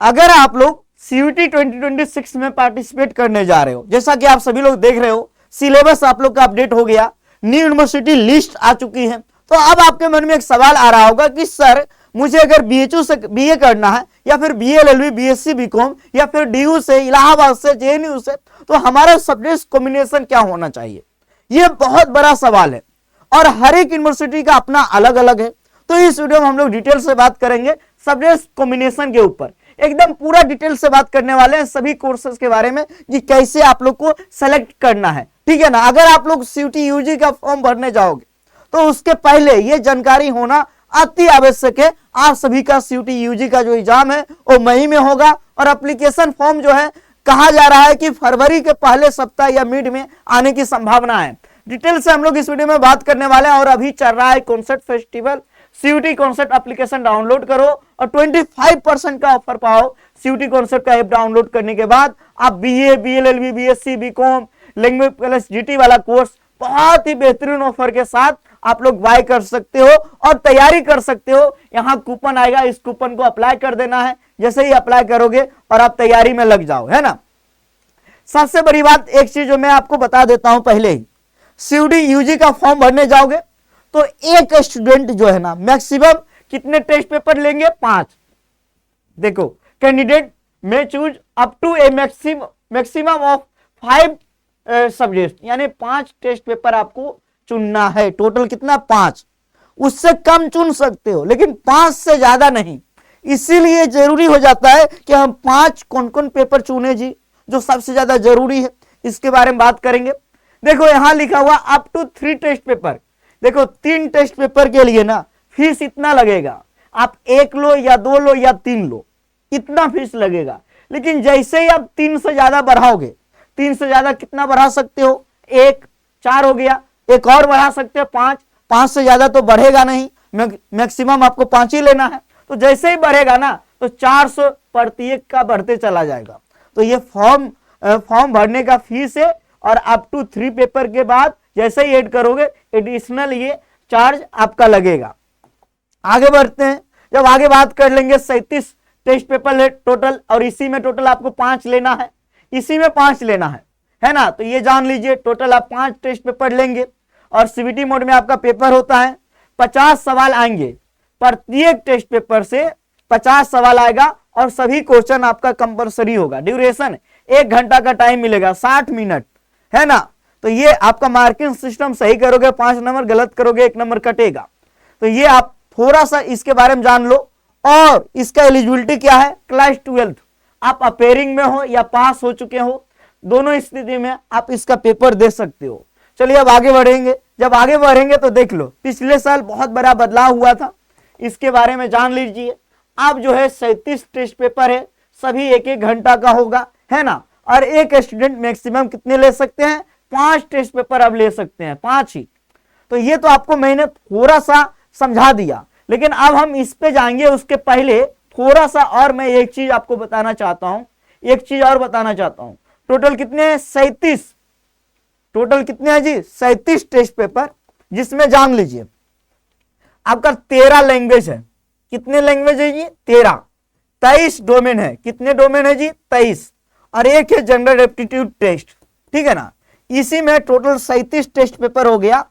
अगर आप लोग सीयूटी 2026 में पार्टिसिपेट करने जा रहे हो, जैसा कि आप सभी लोग देख रहे हो, सिलेबस आप लोग का अपडेट हो गया, न्यू यूनिवर्सिटी लिस्ट आ चुकी है, तो अब आपके मन में एक सवाल आ रहा होगा कि सर मुझे अगर बीएचयू से बीए करना है या फिर बीएलएलबी, बीएससी, बीकॉम या फिर डीयू से, इलाहाबाद से, जेएनयू से, तो हमारा सब्जेक्ट कॉम्बिनेशन क्या होना चाहिए? यह बहुत बड़ा सवाल है और हर एक यूनिवर्सिटी का अपना अलग अलग है। तो इस वीडियो में हम लोग डिटेल से बात करेंगे सब्जेक्ट कॉम्बिनेशन के ऊपर, एकदम पूरा डिटेल से बात करने वाले हैं सभी कोर्सेज के बारे में कि कैसे आप लोग को सेलेक्ट करना है, ठीक है ना। अगर आप लोग सीयूटी यूजी का फॉर्म भरने जाओगे तो उसके पहले ये जानकारी होना अति आवश्यक है। आप सभी का सीयूटी यूजी का जो एग्जाम है वो मई में होगा और एप्लीकेशन फॉर्म जो है कहा जा रहा है कि फरवरी के पहले सप्ताह या मिड में आने की संभावना है। डिटेल से हम लोग इस वीडियो में बात करने वाले हैं। और अभी चल रहा है concept festival, CUT concept application download करो और 25% का ऑफर पाओ। सीयूटी कॉन्सेप्ट का ऐप डाउनलोड करने के बाद आप BA, BLLB, BSc, BCom, language plus GT वाला कोर्स बहुत ही बेहतरीन ऑफर के साथ आप लोग बाय कर सकते हो और तैयारी कर सकते हो। यहाँ कूपन आएगा, इस कूपन को अप्लाई कर देना है। जैसे ही अप्लाई करोगे और आप तैयारी में लग जाओ, है ना। सबसे बड़ी बात एक चीज जो मैं आपको बता देता हूं पहले ही, सीयूटी यूजी का फॉर्म भरने जाओगे तो एक स्टूडेंट जो है ना मैक्सिमम कितने टेस्ट पेपर लेंगे? 5। देखो, कैंडिडेट में choose up to a maximum of 5 subject, यानी 5 टेस्ट पेपर आपको चुनना है। टोटल कितना? 5। उससे कम चुन सकते हो लेकिन 5 से ज्यादा नहीं। इसीलिए जरूरी हो जाता है कि हम 5 कौन कौन पेपर चुने जी, जो सबसे ज्यादा जरूरी है, इसके बारे में बात करेंगे। देखो यहां लिखा हुआ अप टू 3 टेस्ट पेपर। देखो 3 टेस्ट पेपर के लिए ना फीस इतना लगेगा, आप 1 लो या 2 लो या 3 लो, इतना फीस लगेगा। लेकिन जैसे ही आप 3 से ज्यादा बढ़ाओगे, 3 से ज्यादा कितना बढ़ा सकते हो? 1, 4 हो गया, एक और बढ़ा सकते हो 5, 5 से ज्यादा तो बढ़ेगा नहीं, मैक्सिमम आपको 5 ही लेना है। तो जैसे ही बढ़ेगा ना तो 400 प्रत्येक का बढ़ते चला जाएगा। तो ये फॉर्म भरने का फीस है और अप टू 3 पेपर के बाद जैसे ही ऐड करोगे एडिशनल ये चार्ज आपका लगेगा। आगे बढ़ते हैं। जब आगे बात कर लेंगे, 37 टेस्ट पेपर है टोटल और इसी में टोटल आपको 5 लेना है, इसी में 5 लेना है ना। तो ये जान लीजिए टोटल आप 5 टेस्ट पेपर लेंगे और सीबीटी मोड में आपका पेपर होता है। 50 सवाल आएंगे, प्रत्येक टेस्ट पेपर से 50 सवाल आएगा और सभी क्वेश्चन आपका कंपलसरी होगा। ड्यूरेशन 1 घंटा का टाइम मिलेगा, 60 मिनट, है ना। तो ये आपका मार्किंग सिस्टम सही करोगे 5 नंबर, गलत करोगे 1 नंबर कटेगा। तो ये आप थोड़ा सा इसके बारे में जान लो। और इसका एलिजिबिलिटी क्या है? क्लास 12 आप अपेयरिंग में हो या पास हो चुके हो, दोनों स्थिति में आप इसका पेपर दे सकते हो। चलिए अब आगे बढ़ेंगे। जब आगे बढ़ेंगे तो देख लो पिछले साल बहुत बड़ा बदलाव हुआ था, इसके बारे में जान लीजिए। अब जो है 37 टेस्ट पेपर है, सभी 1-1 घंटा का होगा, है ना। और एक स्टूडेंट मैक्सिमम कितने ले सकते हैं? 5 टेस्ट पेपर अब ले सकते हैं, 5 ही। तो ये तो आपको मैंने थोड़ा सा समझा दिया, लेकिन अब हम इस पे जाएंगे। उसके पहले थोड़ा सा और मैं एक चीज आपको बताना चाहता हूं, एक चीज और बताना चाहता हूं। टोटल कितने हैं? 37। टोटल कितने हैं जी? 37 टेस्ट पेपर, जिसमें जान लीजिए आपका 13 लैंग्वेज है। कितने लैंग्वेज है जी? 13। 23 डोमेन है। कितने डोमेन है जी? 23। और एक है जनरल एप्टीट्यूड टेस्ट, ठीक है ना। इसी में टोटल 37 टेस्ट पेपर हो गया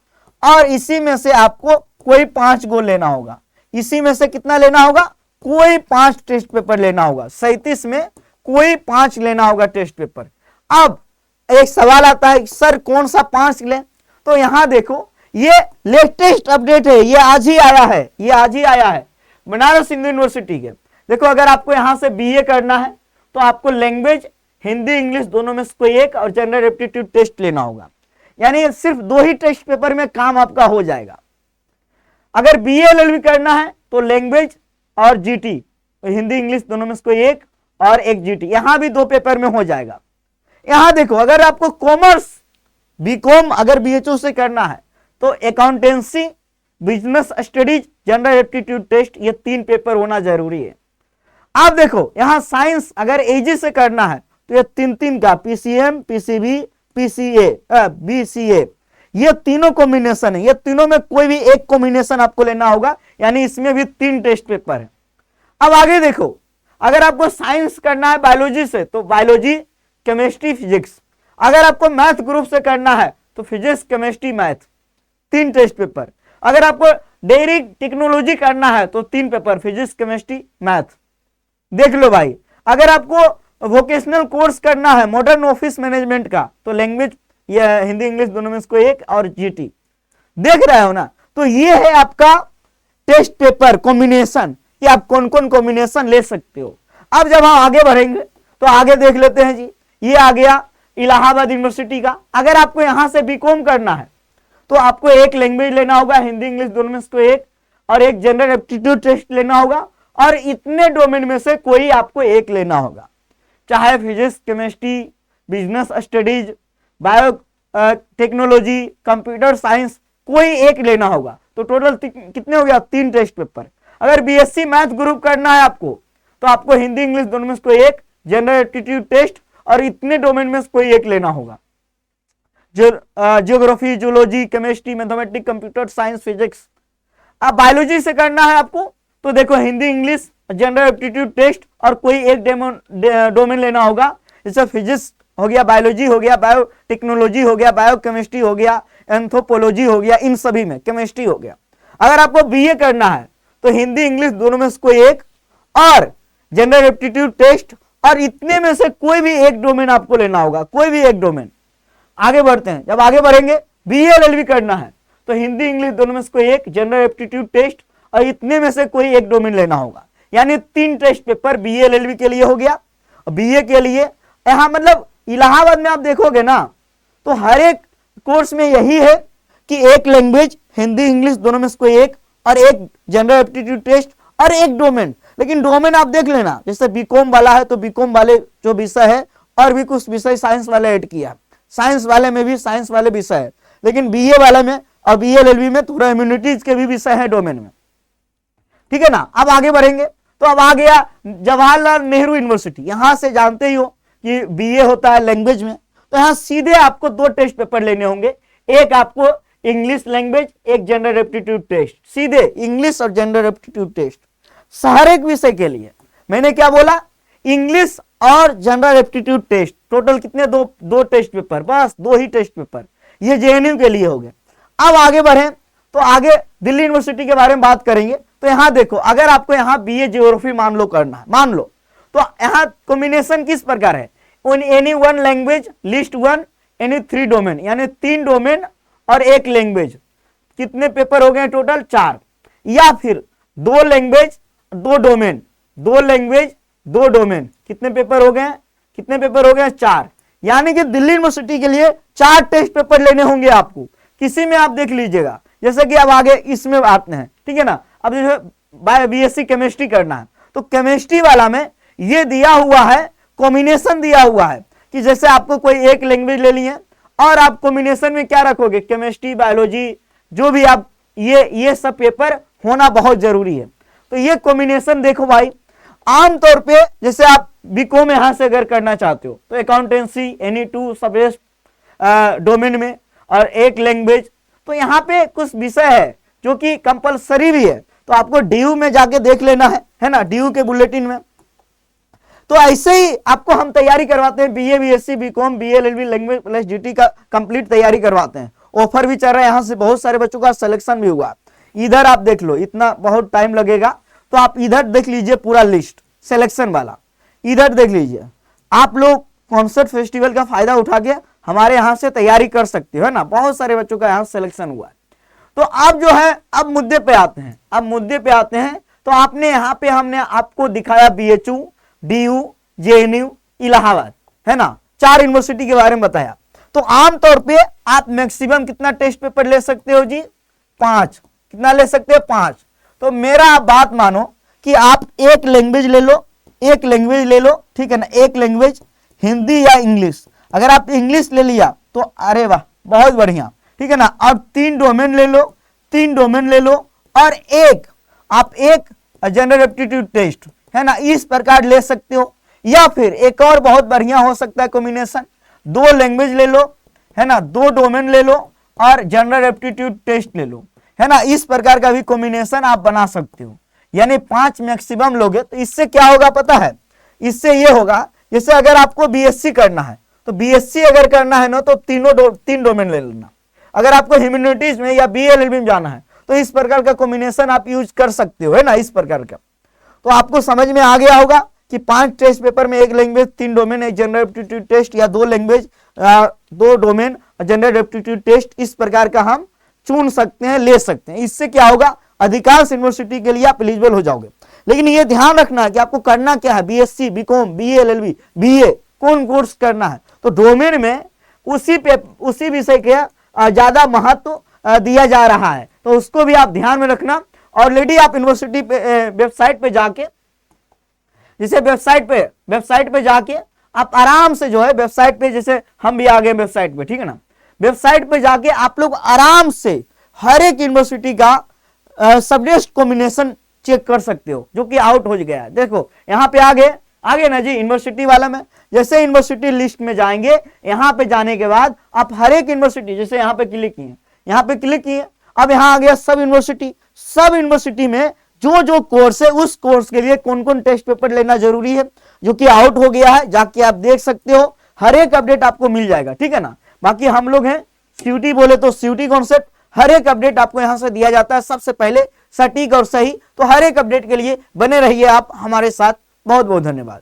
और इसी में से आपको कोई 5 गो लेना होगा। इसी में से कितना लेना होगा? कोई 5 टेस्ट पेपर लेना होगा। 37 में कोई 5 लेना होगा टेस्ट पेपर। अब एक सवाल आता है सर कौन सा 5 लें? तो यहां देखो ये लेटेस्ट अपडेट है, ये आज ही आया है, ये आज ही आया है बनारस हिंदू यूनिवर्सिटी के। देखो अगर आपको यहां से बीए करना है तो आपको लैंग्वेज हिंदी इंग्लिश दोनों में से कोई एक और जनरल एप्टीट्यूड टेस्ट लेना होगा, यानी सिर्फ 2 ही टेस्ट पेपर में काम आपका हो जाएगा। अगर बीएलएलबी करना है तो लैंग्वेज और जीटी, तो हिंदी इंग्लिश दोनों में से कोई एक और एक जीटी, यहां भी 2 पेपर में हो जाएगा। यहां देखो अगर आपको कॉमर्स बीकॉम अगर बीएचयू से करना है तो accountancy, business studies, general aptitude test, ये 3 पेपर होना जरूरी है। आप देखो यहां साइंस अगर एजी से करना है तो ये 3 का पीसीएम, पीसीबी, पीसीए, बीसीए, ये तीनों कॉम्बिनेशन है। ये तीनों में कोई भी एक कॉम्बिनेशन आपको लेना होगा, यानी इसमें भी 3 टेस्ट पेपर है। अब आगे देखो अगर आपको साइंस करना है बायोलॉजी से तो बायोलॉजी, केमिस्ट्री, फिजिक्स। अगर आपको मैथ ग्रुप से करना है तो physics, chemistry, math, 3 test paper. अगर आपको डेयरी टेक्नोलॉजी करना है तो 3 पेपर, फिजिक्स, केमिस्ट्री, मैथ। देख लो भाई, अगर आपको वोकेशनल कोर्स करना है मॉडर्न ऑफिस मैनेजमेंट का तो लैंग्वेज, यह हिंदी इंग्लिश दोनों में इसको 1 और जीटी। देख रहे हो ना, तो ये है आपका टेस्ट पेपर कॉम्बिनेशन कि आप कौन कौन कॉम्बिनेशन ले सकते हो। अब जब हम आगे बढ़ेंगे तो आगे देख लेते हैं जी, ये आ गया इलाहाबाद यूनिवर्सिटी का। अगर आपको यहां से बीकॉम करना है तो आपको 1 लैंग्वेज लेना होगा, हिंदी इंग्लिश दोनों में इसको 1, और 1 जनरल एप्टीट्यूड टेस्ट लेना होगा, और इतने डोमेन में से कोई आपको 1 लेना होगा, चाहे physics, chemistry, business studies, bio technology, computer science, कोई 1 लेना होगा। तो टोटल कितने हो गया, 3 टेस्ट पेपर। अगर बीएससी मैथ ग्रुप करना है आपको तो आपको हिंदी इंग्लिश दोनों में से कोई 1, जनरल एप्टीट्यूड टेस्ट, और इतने डोमेन में से कोई 1 लेना होगा, geography, zoology, chemistry, mathematics, computer science, physics. अब बायोलॉजी से करना है आपको तो देखो Hindi English, general aptitude test, और कोई 1 डोमेन लेना होगा, जैसे फिजिक्स हो गया, बायोलॉजी हो गया, बायोटेक्नोलॉजी हो गया, बायोकेमिस्ट्री हो गया, एंथ्रोपोलॉजी हो गया, इन सभी में केमिस्ट्री हो गया। अगर आपको बीए करना है तो हिंदी इंग्लिश दोनों में से कोई 1, और जनरल एप्टीट्यूड टेस्ट, और इतने में से कोई भी 1 डोमेन आपको लेना होगा, कोई भी 1 डोमेन। आगे बढ़ते हैं, जब आगे बढ़ेंगे बीए एलएलबी करना है तो हिंदी इंग्लिश दोनों में से कोई 1, जनरल एप्टीट्यूड टेस्ट, और इतने में से कोई 1 डोमेन लेना होगा। यानी 3 टेस्ट पेपर बीए एलएलबी के लिए हो गया। बीए के लिए यहां मतलब इलाहाबाद में आप देखोगे ना तो हर एक कोर्स में यही है कि 1 लैंग्वेज, हिंदी इंग्लिश दोनों में से कोई 1, और 1 जनरल एप्टीट्यूड टेस्ट, और 1 डोमेन। लेकिन डोमेन आप देख लेना, जैसे बीकॉम वाला है तो बीकॉम वाले जो विषय है, और भी कुछ विषय साइंस वाले ऐड किया, साइंस वाले में भी साइंस वाले विषय है, लेकिन बीए वाले में और बीएलएलबी में थोड़ा ह्यूमैनिटीज के भी विषय है डोमेन में, ठीक है ना। अब आगे बढ़ेंगे तो अब आ गया जवाहरलाल नेहरू यूनिवर्सिटी। यहां से जानते ही हो कि बीए होता है लैंग्वेज में, तो यहां सीधे आपको 2 टेस्ट पेपर लेने होंगे, एक आपको इंग्लिश लैंग्वेज, एक जनरल एप्टीट्यूड टेस्ट, सीधे इंग्लिश और जनरल एप्टीट्यूड टेस्ट हर एक विषय के लिए। मैंने क्या बोला, इंग्लिश और जनरल एप्टीट्यूड टेस्ट, टोटल कितने, 2 टेस्ट पेपर, बस 2 ही टेस्ट पेपर, ये जेएनयू के लिए हो गए। अब आगे बढ़े तो आगे दिल्ली यूनिवर्सिटी के बारे में बात करेंगे। तो यहां देखो, अगर आपको यहां बीए ज्योग्राफी मान लो करना है, मान लो, तो यहां कॉम्बिनेशन किस प्रकार है, any 1 language, list 1, any 3 domain, यानी 3 डोमेन और 1 लैंग्वेज। कितने पेपर हो गए टोटल, 4, या फिर 2 लैंग्वेज 2 डोमेन, 2 लैंग्वेज 2 डोमेन, कितने पेपर हो गए, कितने पेपर हो गए, 4। यानी कि दिल्ली यूनिवर्सिटी के लिए 4 टेस्ट पेपर लेने होंगे आपको। किसी में आप देख लीजिएगा, जैसे कि अब आगे इसमें आते हैं, ठीक है ना। अब जैसे बीएससी केमिस्ट्री करना है तो केमिस्ट्री वाला में ये दिया हुआ है, कॉम्बिनेशन दिया हुआ है कि जैसे आपको कोई 1 लैंग्वेज ले लिए और आप कॉम्बिनेशन में क्या रखोगे, केमिस्ट्री, बायोलॉजी, जो भी आप ये सब पेपर होना बहुत जरूरी है। तो ये कॉम्बिनेशन देखो भाई, आमतौर पे जैसे आप बीकॉम यहां से अगर करना चाहते हो तो अकाउंटेंसी, एनी 2 सब्जेक्ट डोमेन में, और 1 लैंग्वेज, तो यहाँ पे कुछ विषय है जो कि कंपलसरी भी है, तो आपको डीयू में जाके देख लेना है ना, डीयू के बुलेटिन में। तो ऐसे ही आपको हम तैयारी करवाते हैं, BA, BSc, BCom, BLLB, language plus GT का कंप्लीट तैयारी करवाते हैं। ऑफर भी चल रहा है, यहाँ से बहुत सारे बच्चों का सिलेक्शन भी हुआ। इधर आप देख लो, इतना बहुत टाइम लगेगा तो आप इधर देख लीजिए पूरा लिस्ट सिलेक्शन वाला, इधर देख लीजिए। आप लोग कॉन्सर्ट फेस्टिवल का फायदा उठा के हमारे यहाँ से तैयारी कर सकते हो, है ना। बहुत सारे बच्चों का यहाँ सिलेक्शन हुआ है। तो अब जो है, अब मुद्दे पे आते हैं, अब मुद्दे पे आते हैं। तो आपने यहाँ पे हमने आपको दिखाया बीएचयू, डीयू, जेएनयू, इलाहाबाद, है ना, 4 यूनिवर्सिटी के बारे में बताया। तो आमतौर पे आप मैक्सिमम कितना टेस्ट पेपर ले सकते हो जी, 5। कितना ले सकते हो, 5। तो मेरा आप बात मानो कि आप 1 लैंग्वेज ले लो, 1 लैंग्वेज ले लो, ठीक है ना, 1 लैंग्वेज हिंदी या इंग्लिश। अगर आप इंग्लिश ले लिया तो अरे वाह, बहुत बढ़िया, ठीक है ना। अब 3 डोमेन ले लो, 3 डोमेन ले लो, और आप एक जनरल एप्टीट्यूड टेस्ट, है ना, इस प्रकार ले सकते हो। या फिर एक और बहुत बढ़िया हो सकता है कॉम्बिनेशन, 2 लैंग्वेज ले लो, है ना, 2 डोमेन ले लो और जनरल एप्टीट्यूड टेस्ट ले लो, है ना। इस प्रकार का भी कॉम्बिनेशन आप बना सकते हो। यानी 5 मैक्सिमम लोगे तो इससे क्या होगा पता है, इससे ये होगा जैसे अगर आपको बीएससी करना है तो बीएससी अगर करना है ना तो तीन डोमेन ले लेना। अगर आपको ह्यूमैनिटीज में या बीएलएलबी में जाना है तो इस प्रकार का कॉम्बिनेशन आप यूज कर सकते हो, है ना, इस प्रकार का। तो आपको समझ में आ गया होगा कि 5 टेस्ट पेपर में 1 लैंग्वेज 3 डोमेन, एक जनरल एप्टीट्यूड टेस्ट या 2 language 2 domain general aptitude test, इस प्रकार का हम चुन सकते हैं, ले सकते हैं। इससे क्या होगा, अधिकांश यूनिवर्सिटी के लिए आप एलिजिबल हो जाओगे। लेकिन ये ध्यान रखना है कि आपको करना क्या है, बीएससी, बीकॉम, बीएलएलबी, बीए कौन कोर्स करना है। तो डोमेन में उसी विषय के ज्यादा महत्व दिया जा रहा है, तो उसको भी आप ध्यान में रखना। ऑलरेडी आप यूनिवर्सिटी पे वेबसाइट पे जाके, जैसे वेबसाइट पे जाके आप आराम से जो है वेबसाइट पे, जैसे हम भी आ गए वेबसाइट पे, ठीक है ना, वेबसाइट पे जाके आप लोग आराम से हर एक यूनिवर्सिटी का सब्जेक्ट कॉम्बिनेशन चेक कर सकते हो जो कि आउट हो गया है। देखो यहाँ पे आगे ना जी यूनिवर्सिटी वाला में, जैसे यूनिवर्सिटी लिस्ट में जाएंगे, यहाँ पे जाने के बाद आप हर एक यूनिवर्सिटी, जैसे यहाँ पे क्लिक किए, अब यहाँ आ गया सब यूनिवर्सिटी में जो जो कोर्स है उस कोर्स के लिए कौन कौन टेस्ट पेपर लेना जरूरी है जो कि आउट हो गया है, जाके आप देख सकते हो, हर एक अपडेट आपको मिल जाएगा, ठीक है ना। बाकी हम लोग हैं सीयूटी, बोले तो सीयूटी कॉन्सेप्ट, हर एक अपडेट आपको यहां से दिया जाता है सबसे पहले, सटीक और सही। तो हर एक अपडेट के लिए बने रहिए आप हमारे साथ। बहुत बहुत धन्यवाद।